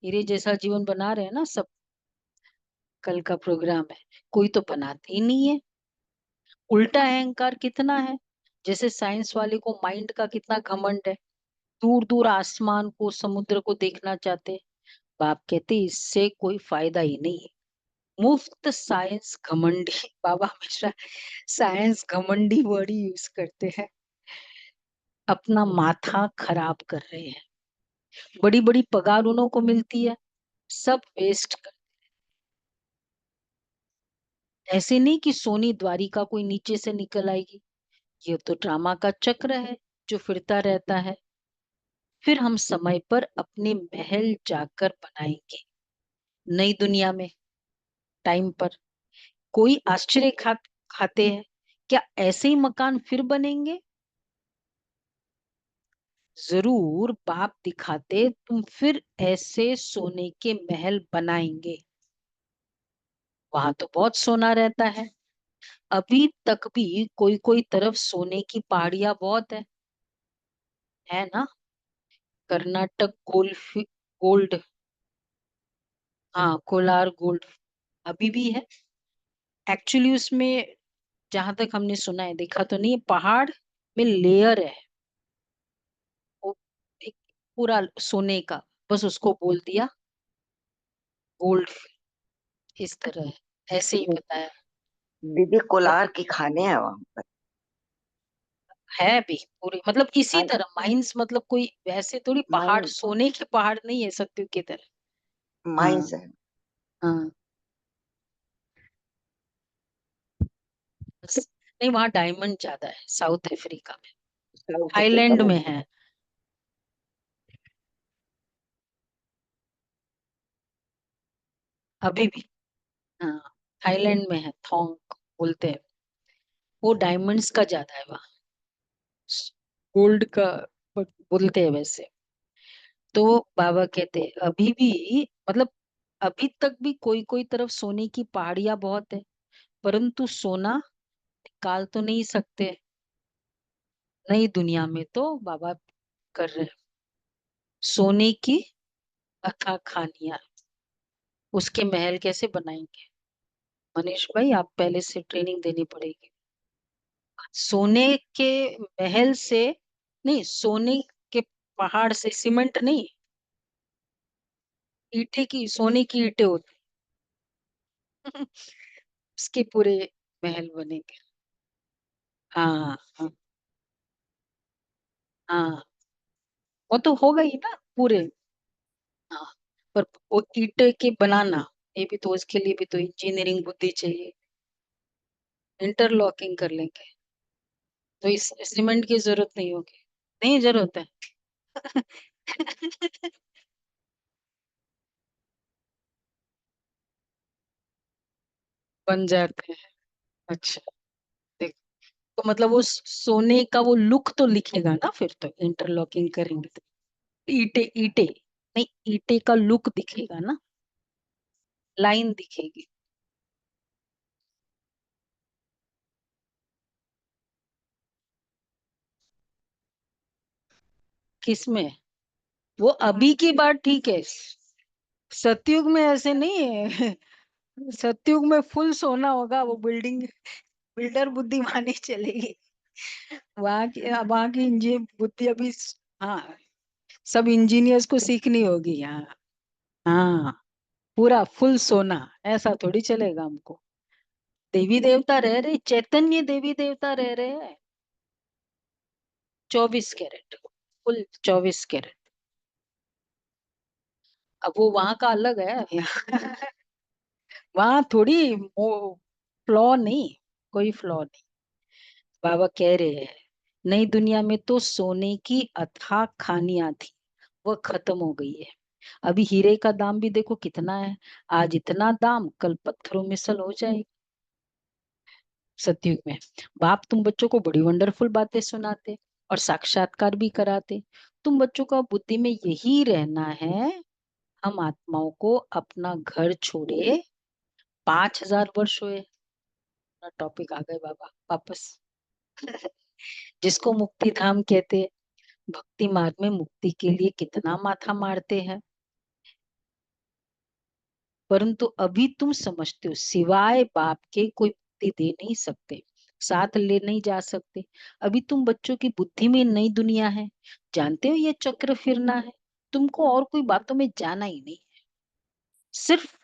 हीरे जैसा जीवन बना रहे हैं ना सब, कल का प्रोग्राम है। कोई तो बनाते ही नहीं है। उल्टा अहंकार कितना है, जैसे साइंस वाले को माइंड का कितना घमंड है, दूर दूर आसमान को समुद्र को देखना चाहते। बाप कहते इससे कोई फायदा ही नहीं है। मुफ्त साइंस घमंडी बाबा हमेशा साइंस घमंडी वर्ड यूज करते हैं। अपना माथा खराब कर रहे हैं। बड़ी बड़ी पगार उन्हों को मिलती है, सब वेस्ट कर। ऐसे नहीं कि सोनी द्वारिका कोई नीचे से निकल आएगी। ये तो ड्रामा का चक्र है जो फिरता रहता है। फिर हम समय पर अपने महल जाकर बनाएंगे नई दुनिया में, टाइम पर। कोई आश्चर्य खाते हैं क्या ऐसे ही मकान फिर बनेंगे? जरूर बाप दिखाते तुम फिर ऐसे सोने के महल बनाएंगे। वहां तो बहुत सोना रहता है। अभी तक भी कोई कोई तरफ सोने की पहाड़ियां बहुत है ना। कर्नाटक गोल्ड, गोल्ड, हाँ कोलार गोल्ड अभी भी है। एक्चुअली उसमें जहां तक हमने सुना है, देखा तो नहीं है, पहाड़ में लेयर है वो, एक पूरा सोने का, बस उसको बोल दिया गोल्ड, इस तरह है, ऐसे ही बताया। दीदी और कोलार की खाने हैं वहां पर। है भी पूरी, मतलब इसी हाँ, तरह माइंस, मतलब कोई वैसे थोड़ी पहाड़, माइन सोने के पहाड़ नहीं है सत्युग की तरह। हाँ माइंस है। हाँ। बस नहीं, वहाँ डायमंड ज्यादा है साउथ अफ्रीका में, साउथ अफ्रीका थाईलैंड में। में है अभी भी। हाँ थाईलैंड में है, थोंग बोलते हैं। वो डायमंड्स का ज्यादा है वहाँ, गोल्ड का बोलते हैं वैसे। तो बाबा कहते हैं अभी भी, मतलब अभी तक भी कोई कोई तरफ सोने की पहाड़ियां बहुत है, परंतु सोना निकाल तो नहीं सकते। नई दुनिया में तो बाबा कर रहे हैं सोने की अथाह खानियां। उसके महल कैसे बनाएंगे? मनीष भाई आप पहले से ट्रेनिंग देनी पड़ेगी। सोने के महल से नहीं, सोने के पहाड़ से, सीमेंट नहीं, ईंटे की, सोने की ईंटें होती उसके पूरे महल बनेंगे। हाँ हाँ हाँ, वो तो होगा ही ना पूरे। हाँ, पर वो ईंटे के बनाना, ये भी तो, उसके लिए भी तो इंजीनियरिंग बुद्धि चाहिए। इंटरलॉकिंग कर लेंगे तो इस सीमेंट की जरूरत नहीं होगी। नहीं जरूरत है। बन जाते हैं। अच्छा, देख, तो मतलब वो सोने का वो लुक तो लिखेगा ना, फिर तो इंटरलॉकिंग करेंगे तो ईंटे ईंटे नहीं, ईंटे का लुक दिखेगा ना, लाइन दिखेगी। किसमें? वो अभी की बात ठीक है, सतयुग में ऐसे नहीं है। सतयुग में फुल सोना होगा, वो बिल्डिंग, बिल्डर बुद्धि मानी चलेगी। वहां की बुद्धि अभी, हाँ, सब इंजीनियर्स को सीखनी होगी यहाँ। हाँ, पूरा फुल सोना, ऐसा थोड़ी चलेगा हमको। देवी देवता रह रहे, चैतन्य देवी देवता रह रहे हैं। 24 कैरेट, फुल 24 कैरेट। अब वो वहां का अलग है। वहां थोड़ी फ्लॉ नहीं, कोई फ्लॉ नहीं। बाबा कह रहे हैं नई दुनिया में तो सोने की अथाह खानियां थी, वो खत्म हो गई है। अभी हीरे का दाम भी देखो कितना है। आज इतना दाम, कल पत्थरों में सल हो जाए। सतयुग में बाप तुम बच्चों को बड़ी वंडरफुल बातें सुनाते और साक्षात्कार भी कराते। तुम बच्चों का बुद्धि में यही रहना है, हम आत्माओं को अपना घर छोड़े 5000 वर्ष हुए। टॉपिक आ गए बाबा वापस। जिसको मुक्ति धाम कहते हैं, भक्ति मार्ग में मुक्ति के लिए कितना माथा मारते हैं, परंतु अभी तुम समझते हो सिवाय बाप के कोई मुक्ति दे नहीं सकते, साथ ले नहीं जा सकते। अभी तुम बच्चों की बुद्धि में नई दुनिया है, जानते हो ये चक्र फिरना है, तुमको और कोई बातों में जाना ही नहीं, सिर्फ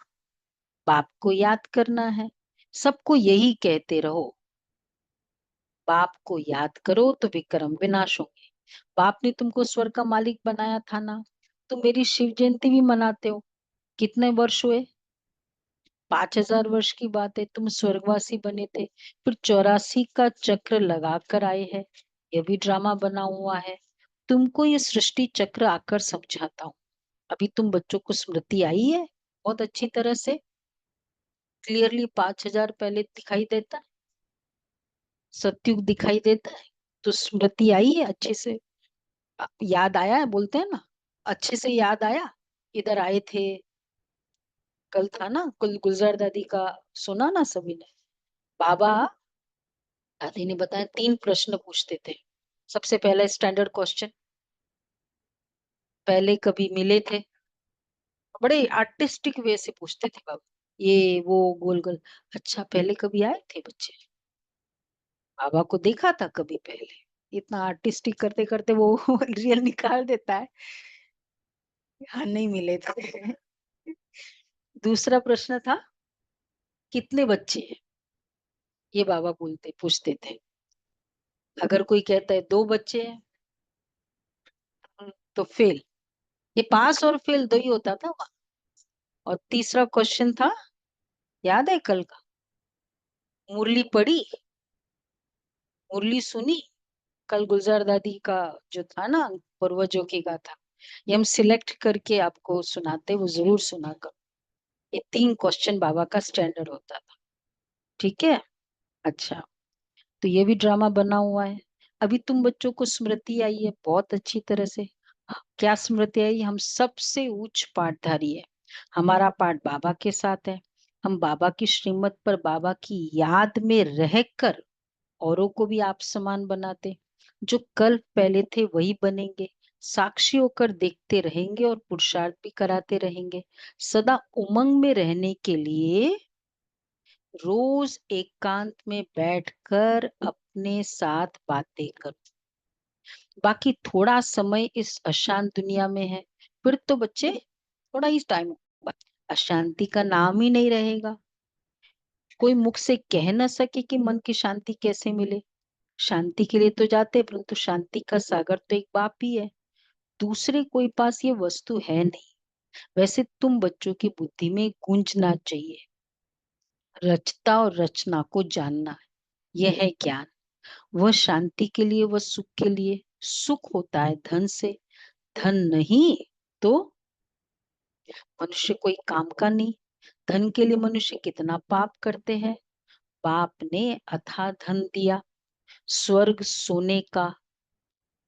बाप को याद करना है। सबको यही कहते रहो, बाप को याद करो तो विक्रम विनाश होंगे। बाप ने तुमको स्वर्ग का मालिक बनाया था ना, तुम मेरी शिव जयंती भी मनाते हो। कितने वर्ष हुए? 5000 वर्ष की बात है, तुम स्वर्गवासी बने थे, फिर 84 का चक्र लगा कर आए हैं। यह भी ड्रामा बना हुआ है। तुमको ये सृष्टि चक्र आकर समझाता हूँ। अभी तुम बच्चों को स्मृति आई है बहुत अच्छी तरह से, क्लियरली 5000 पहले दिखाई देता है, सतयुग दिखाई देता है, तो स्मृति आई है अच्छे से, याद आया है, बोलते हैं ना, अच्छे से याद आया। इधर आए थे, कल था ना, कुल गुलजार दादी का सुना ना सभी ने। बाबा दादी ने बताया 3 प्रश्न पूछते थे। सबसे पहला स्टैंडर्ड क्वेश्चन, पहले कभी मिले थे? बड़े आर्टिस्टिक वे से पूछते थे बाबा, ये वो गोल गोल। अच्छा पहले कभी आए थे बच्चे? बाबा को देखा था कभी पहले? इतना आर्टिस्टिक करते करते वो रियल निकाल देता है। हाँ नहीं मिले थे। दूसरा प्रश्न था, कितने बच्चे हैं? ये बाबा बोलते पूछते थे। अगर कोई कहता है 2 बच्चे हैं, तो फेल। ये पास और फेल 2 ही होता था वहाँ। और तीसरा क्वेश्चन था, याद है कल का? मुरली पढ़ी, मुरली सुनी? कल गुलजार दादी का जो था ना, पूर्वजों की गाथा, ये हम सिलेक्ट करके आपको सुनाते, वो जरूर सुना कर। ये 3 क्वेश्चन बाबा का स्टैंडर्ड होता था, ठीक है। अच्छा, तो ये भी ड्रामा बना हुआ है। अभी तुम बच्चों को स्मृति आई है बहुत अच्छी तरह से। क्या स्मृति आई? हम सबसे उच्च पाठधारी है, हमारा पाठ बाबा के साथ है। हम बाबा की श्रीमत पर बाबा की याद में रहकर औरों को भी आप समान बनाते। जो कल पहले थे वही बनेंगे, साक्षी होकर देखते रहेंगे और पुरुषार्थ भी कराते रहेंगे। सदा उमंग में रहने के लिए रोज एकांत में बैठकर अपने साथ बातें करो। बाकी थोड़ा समय इस अशांत दुनिया में है, फिर तो बच्चे थोड़ा ही टाइम अशांति का नाम ही नहीं रहेगा। कोई मुख से कह न सके कि मन की शांति कैसे मिले। शांति के लिए तो जाते, परंतु शांति का सागर तो एक बाप ही है, दूसरे कोई पास ये वस्तु है नहीं। वैसे तुम बच्चों की बुद्धि में गूंजना चाहिए, रचता और रचना को जानना, यह है ज्ञान। वह शांति के लिए, वह सुख के लिए। सुख होता है धन से, धन नहीं तो मनुष्य कोई काम का नहीं। धन के लिए मनुष्य कितना पाप करते हैं। बाप ने अथाह धन दिया, स्वर्ग सोने का,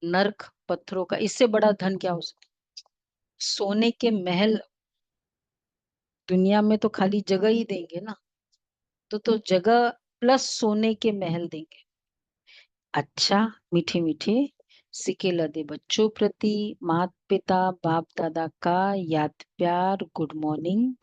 नरक पत्थरों का, इससे बड़ा धन क्या हो सकता? सोने के महल दुनिया में तो खाली जगह ही देंगे ना, तो जगह प्लस सोने के महल देंगे। अच्छा, मीठे मीठे सिके लदे बच्चों प्रति माता पिता बाप दादा का याद प्यार, गुड मॉर्निंग।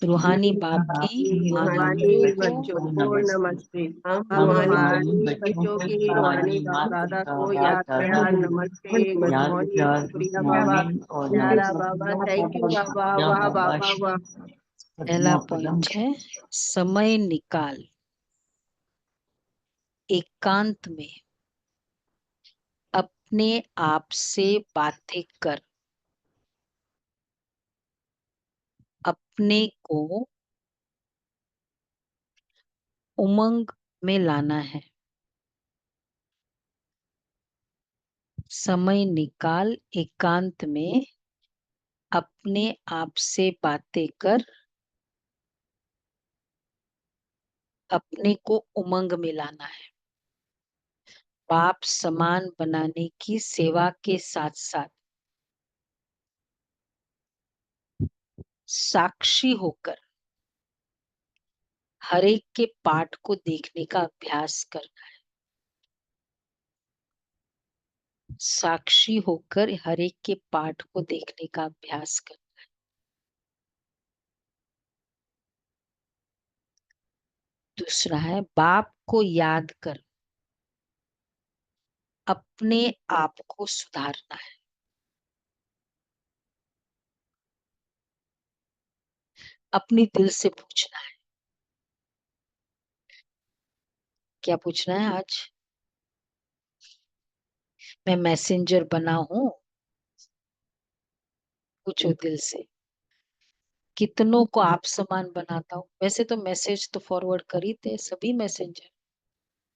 रूहानी बाप की रूहानी महान बच्चों को को नमस्ते। नमस्ते। हम हम रूहानी रूहानी बच्चों बच्चों की की रूहानी रूहानी बाप माता दादा पिता को बाप याद दादा प्यार को नमस्ते, गुड याद मॉर्निंग, प्यार, गुड शुक्रिया बाबा, मॉर्निंग और प्यारा नमस्ते। बाबा, थैंक यू बाबा, या वाह बाबा बाबा वाह। पहला पॉइंट है, समय निकाल एकांत में अपने आप से बातें कर, अपने को उमंग में लाना है। समय निकाल एकांत में अपने आप से बातें कर, अपने को उमंग में लाना है। बाप समान बनाने की सेवा के साथ साथ साक्षी होकर हर एक के पाठ को देखने का अभ्यास करना है। साक्षी होकर हर एक के पाठ को देखने का अभ्यास करना है। दूसरा है बाप को याद कर अपने आप को सुधारना है। अपनी दिल से पूछना है। क्या पूछना है आज? मैं मैसेंजर बना हूं? पूछो दिल से। कितनों को आप समान बनाता हूं? वैसे तो मैसेज तो फॉरवर्ड कर ही थे सभी मैसेंजर,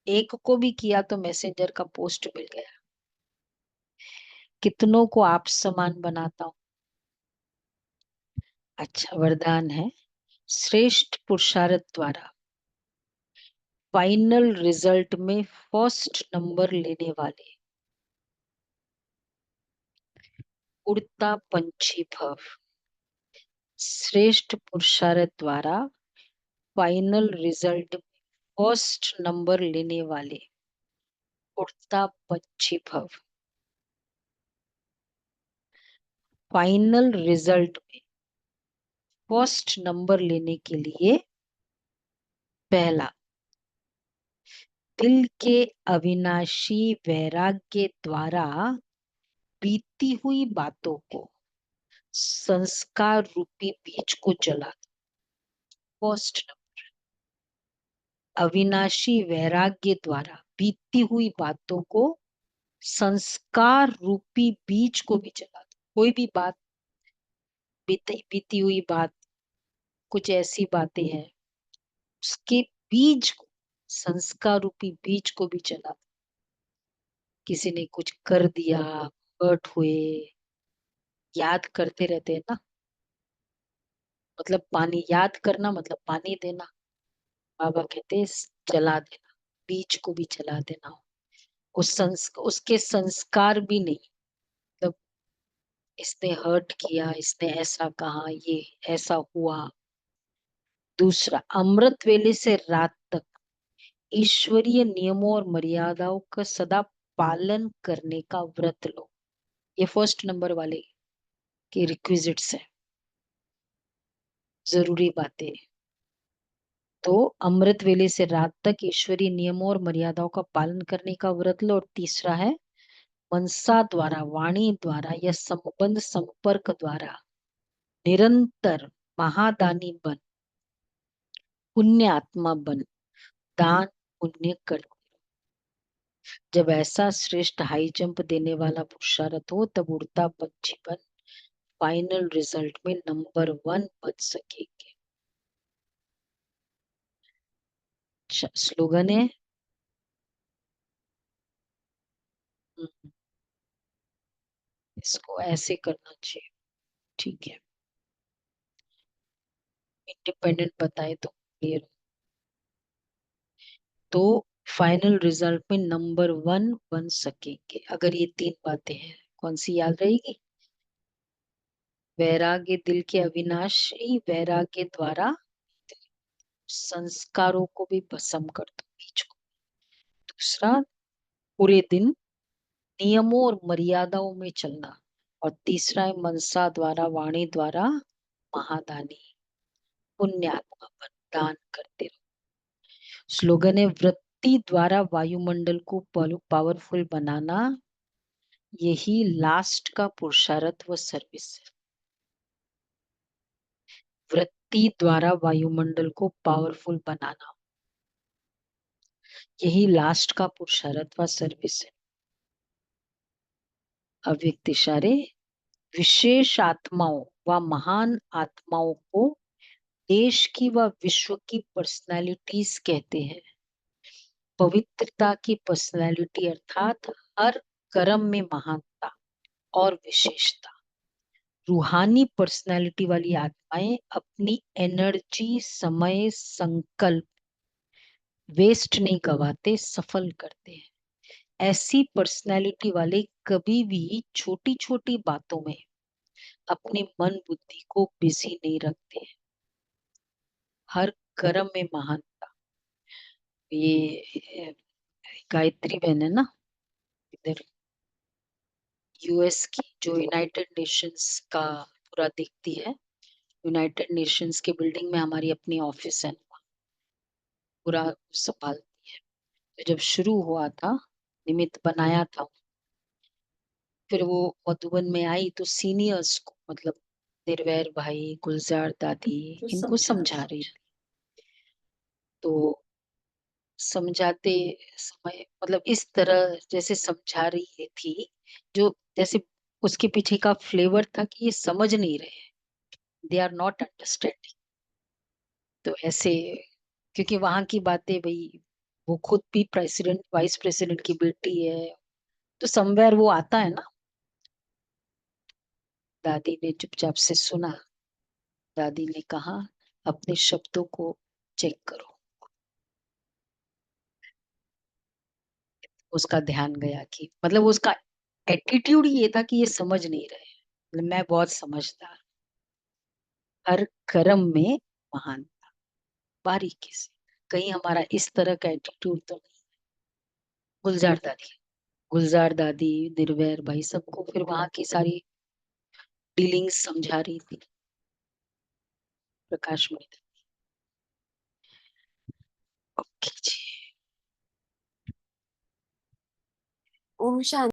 एक को भी किया तो मैसेंजर का पोस्ट मिल गया। कितनों को आप समान बनाता हूं? अच्छा वरदान है, श्रेष्ठ पुरुषार्थ द्वारा फाइनल रिजल्ट में फर्स्ट नंबर लेने वाले उड़ता पंछी भव। श्रेष्ठ पुरुषार्थ द्वारा फाइनल रिजल्ट में फर्स्ट नंबर लेने वाले उड़ता पंछी भव। फाइनल रिजल्ट में फर्स्ट नंबर लेने के लिए पहला, दिल के अविनाशी वैराग्य द्वारा बीती हुई बातों को संस्कार रूपी बीज को जला दो। फर्स्ट नंबर, अविनाशी वैराग्य द्वारा बीती हुई बातों को संस्कार रूपी बीज को भी जला दो। कोई भी बात, बीती हुई बात, कुछ ऐसी बातें हैं उसके बीज को, संस्कार रूपी बीज को भी जला दो। किसी ने कुछ कर दिया, हर्ट हुए, याद करते रहते हैं ना, मतलब पानी याद करना मतलब पानी देना। बाबा कहते हैं जला देना, बीज को भी जला देना। उसके संस्कार भी नहीं, मतलब इसने हर्ट किया, इसने ऐसा कहा, ये ऐसा हुआ। दूसरा, अमृत वेले से रात तक ईश्वरीय नियमों और मर्यादाओं का सदा पालन करने का व्रत लो। ये फर्स्ट नंबर वाले के रिक्विजिट्स है, जरूरी बातें। तो अमृत वेले से रात तक ईश्वरीय नियमों और मर्यादाओं का पालन करने का व्रत लो। और तीसरा है, मनसा द्वारा, वाणी द्वारा या संबंध संपर्क द्वारा निरंतर महादानी बन, पुण्य आत्मा बन, दान पुण्य कर। जब ऐसा श्रेष्ठ हाई जंप देने वाला पुरुषार्थ हो तब उड़ता पंछी बन फाइनल रिजल्ट में नंबर 1 बन सकेंगे। स्लोगन है, इसको ऐसे करना चाहिए, ठीक है। इंडिपेंडेंट बताए तो क्लियर। तो फाइनल रिजल्ट में नंबर 1 बन सकेंगे अगर ये 3 बातें हैं। कौन सी याद रहेगी? वैराग्य, दिल के अविनाशी वैराग्य द्वारा संस्कारों को भी भस्म कर दो, बीज को। दूसरा, पूरे दिन नियमों और मर्यादाओं में चलना। और तीसरा है मनसा द्वारा, वाणी द्वारा महादानी, पुण्यात्मा बन, दान करते रहो। स्लोगन है, वृत्ति द्वारा वायुमंडल को पावरफुल बनाना, यही लास्ट का पुरुषार्थ व सर्विस है। वृत्ति द्वारा वायुमंडल को पावरफुल बनाना, यही लास्ट का पुरुषार्थ व सर्विस है। अव्यक्त इशारे, विशेष आत्माओं व महान आत्माओं को देश की व विश्व की पर्सनालिटीज कहते हैं। पवित्रता की पर्सनालिटी अर्थात हर कर्म में महानता और विशेषता। रूहानी पर्सनालिटी वाली आत्माएं अपनी एनर्जी, समय, संकल्प वेस्ट नहीं गवाते, सफल करते हैं। ऐसी पर्सनालिटी वाले कभी भी छोटी छोटी बातों में अपनी मन बुद्धि को बिजी नहीं रखते हैं, हर कर्म में महानता। ये गायत्री बहन है ना, इधर यूएस की, जो यूनाइटेड नेशंस का पूरा देखती है। यूनाइटेड नेशंस के बिल्डिंग में हमारी अपनी ऑफिस है, पूरा संभालती है। तो जब शुरू हुआ था, निमित्त बनाया था, फिर वो मधुबन में आई तो सीनियर्स को, मतलब निर्वैर भाई, गुलजार दादी, इनको समझा रही थी। तो समझाते समय मतलब इस तरह जैसे समझा रही थी, जो जैसे उसके पीछे का फ्लेवर था कि ये समझ नहीं रहे, दे आर नॉट अंडरस्टैंडिंग। तो ऐसे, क्योंकि वहां की बातें भाई, वो खुद भी प्रेसिडेंट वाइस प्रेसिडेंट की बेटी है, तो समवेयर वो आता है ना। दादी ने चुपचाप से सुना। दादी ने कहा, अपने शब्दों को चेक करो। उसका ध्यान गया कि मतलब उसका एटीट्यूड ये था कि ये समझ नहीं रहे, मतलब मैं बहुत समझदार, हर कर्म में महान, बारीकी से। कहीं हमारा इस तरह का एटीट्यूड तो नहीं। गुलजार दादी, गुलजार दादी, निर्वैर भाई, सबको फिर वहां की सारी डीलिंग्स समझा रही थी, प्रकाश में। ओके जी। ओम शांति।